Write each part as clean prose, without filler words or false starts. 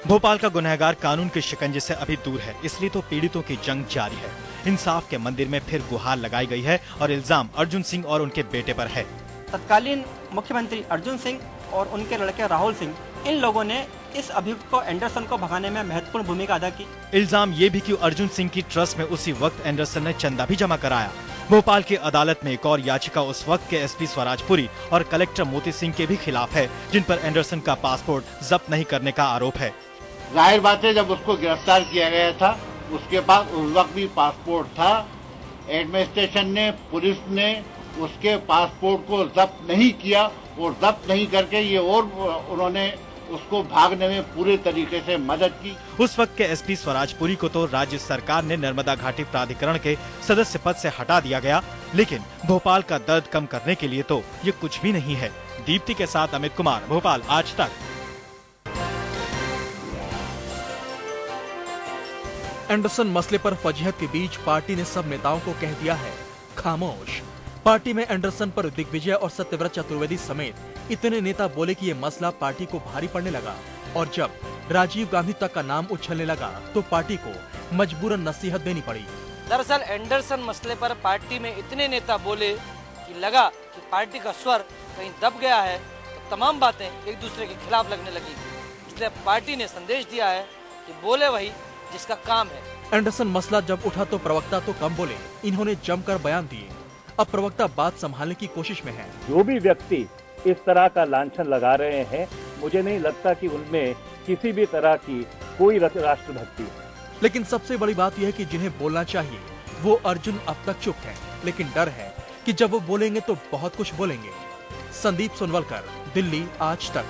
भोपाल का गुनहगार कानून के शिकंजे से अभी दूर है, इसलिए तो पीड़ितों की जंग जारी है। इंसाफ के मंदिर में फिर गुहार लगाई गई है और इल्जाम अर्जुन सिंह और उनके बेटे पर है। तत्कालीन मुख्यमंत्री अर्जुन सिंह और उनके लड़के राहुल सिंह, इन लोगों ने इस अभियुक्त को एंडरसन को भगाने में महत्वपूर्ण भूमिका अदा की। इल्जाम ये भी कि अर्जुन सिंह की ट्रस्ट में उसी वक्त एंडरसन ने चंदा भी जमा कराया। भोपाल की अदालत में एक और याचिका उस वक्त के एसपी स्वराजपुरी और कलेक्टर मोती सिंह के भी खिलाफ है, जिन पर एंडरसन का पासपोर्ट जब्त नहीं करने का आरोप है। जाहिर बात है, जब उसको गिरफ्तार किया गया था उसके पास उस वक्त भी पासपोर्ट था। एडमिनिस्ट्रेशन ने, पुलिस ने उसके पासपोर्ट को जब्त नहीं किया और जब्त नहीं करके ये और उन्होंने उसको भागने में पूरे तरीके से मदद की। उस वक्त के एसपी स्वराजपुरी को तो राज्य सरकार ने नर्मदा घाटी प्राधिकरण के सदस्य पद से हटा दिया गया, लेकिन भोपाल का दर्द कम करने के लिए तो ये कुछ भी नहीं है। दीप्ति के साथ अमित कुमार, भोपाल आज तक। एंडरसन मसले पर फजीहत के बीच पार्टी ने सब नेताओं को कह दिया है खामोश। पार्टी में एंडरसन पर दिग्विजय और सत्यव्रत चतुर्वेदी समेत इतने नेता बोले कि ये मसला पार्टी को भारी पड़ने लगा, और जब राजीव गांधी तक का नाम उछलने लगा तो पार्टी को मजबूरन नसीहत देनी पड़ी। दरअसल एंडरसन मसले पर पार्टी में इतने नेता बोले कि लगा कि पार्टी का स्वर कहीं दब गया है, तो तमाम बातें एक दूसरे के खिलाफ लगने लगी। इसलिए पार्टी ने संदेश दिया है कि बोले वही जिसका काम है। एंडरसन मसला जब उठा तो प्रवक्ता तो कम बोले, इन्होंने जमकर बयान दिए। अब प्रवक्ता बात संभालने की कोशिश में है। जो भी व्यक्ति इस तरह का लांछन लगा रहे हैं, मुझे नहीं लगता कि उनमें किसी भी तरह की कोई राष्ट्रभक्ति है। लेकिन सबसे बड़ी बात यह है कि जिन्हें बोलना चाहिए वो अर्जुन अब तक चुप है, लेकिन डर है कि जब वो बोलेंगे तो बहुत कुछ बोलेंगे। संदीप सोनवलकर, दिल्ली आज तक।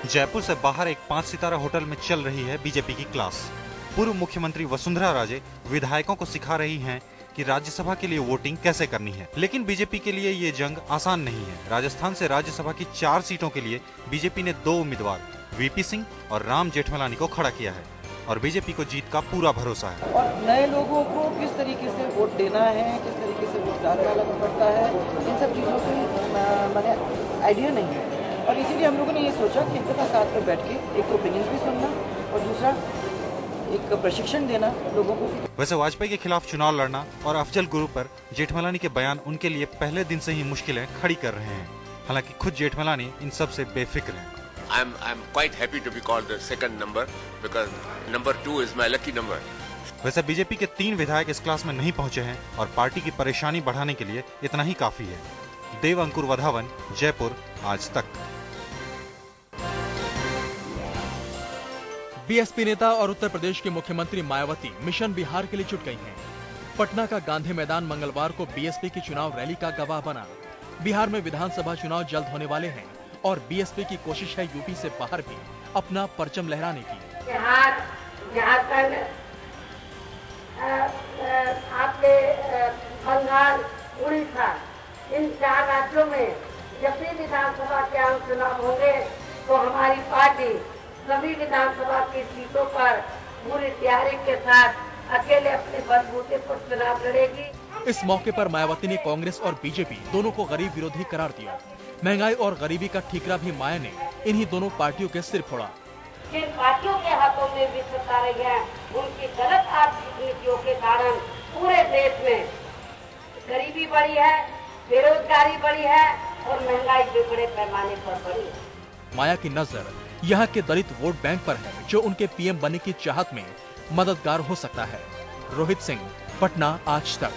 जयपुर से बाहर एक 5 सितारा होटल में चल रही है बीजेपी की क्लास। पूर्व मुख्यमंत्री वसुंधरा राजे विधायकों को सिखा रही हैं कि राज्यसभा के लिए वोटिंग कैसे करनी है। लेकिन बीजेपी के लिए ये जंग आसान नहीं है। राजस्थान से राज्यसभा की 4 सीटों के लिए बीजेपी ने 2 उम्मीदवार वीपी सिंह और राम जेठमलानी को खड़ा किया है और बीजेपी को जीत का पूरा भरोसा है। और नए लोगों को किस तरीके से वोट देना है, किस तरीके से वोट डालना पड़ता है, इन सब चीज़ों की मैंने आइडिया नहीं है। और इसीलिए हम लोगों ने ये सोचा कि इनके साथ में बैठ के एक ओपिनियंस भी सुनना और दूसरा एक प्रशिक्षण देना लोगों को। वैसे वाजपेयी के खिलाफ चुनाव लड़ना और अफजल गुरु पर जेठमलानी के बयान उनके लिए पहले दिन से ही मुश्किलें खड़ी कर रहे हैं। हालांकि खुद जेठमलानी इन सब से बेफिक्र हैं। I'm quite happy to be called the second number because number 2 is my lucky number. वैसे बीजेपी के 3 विधायक इस क्लास में नहीं पहुंचे हैं और पार्टी की परेशानी बढ़ाने के लिए इतना ही काफी है। देव अंकुर वधावन, जयपुर आज तक। बीएसपी नेता और उत्तर प्रदेश के मुख्यमंत्री मायावती मिशन बिहार के लिए जुट गई हैं। पटना का गांधी मैदान मंगलवार को बीएसपी की चुनाव रैली का गवाह बना। बिहार में विधानसभा चुनाव जल्द होने वाले हैं और बीएसपी की कोशिश है यूपी से बाहर भी अपना परचम लहराने की। बिहार, झारखंड, आपके बंगाल, उड़ीसा, इन 4 राज्यों में जब भी विधानसभा के आम चुनाव होंगे तो हमारी पार्टी सभी विधानसभा की सीटों पर पूरी तैयारी के साथ अकेले अपने बलबूते पर चुनाव लड़ेगी। इस मौके पर मायावती ने कांग्रेस और बीजेपी दोनों को गरीब विरोधी करार दिया। महंगाई और गरीबी का ठीकरा भी माया ने इन्हीं दोनों पार्टियों के सिर फोड़ा। जिन पार्टियों के हाथों में भी सत्ता रही है, उनकी गलत आर्थिक नीतियों के कारण पूरे देश में गरीबी बढ़ी है, बेरोजगारी बढ़ी है और महंगाई भी बड़े पैमाने पर बढ़ी है। माया की नजर यहाँ के दलित वोट बैंक पर है, जो उनके पीएम बनने की चाहत में मददगार हो सकता है। रोहित सिंह, पटना आज तक।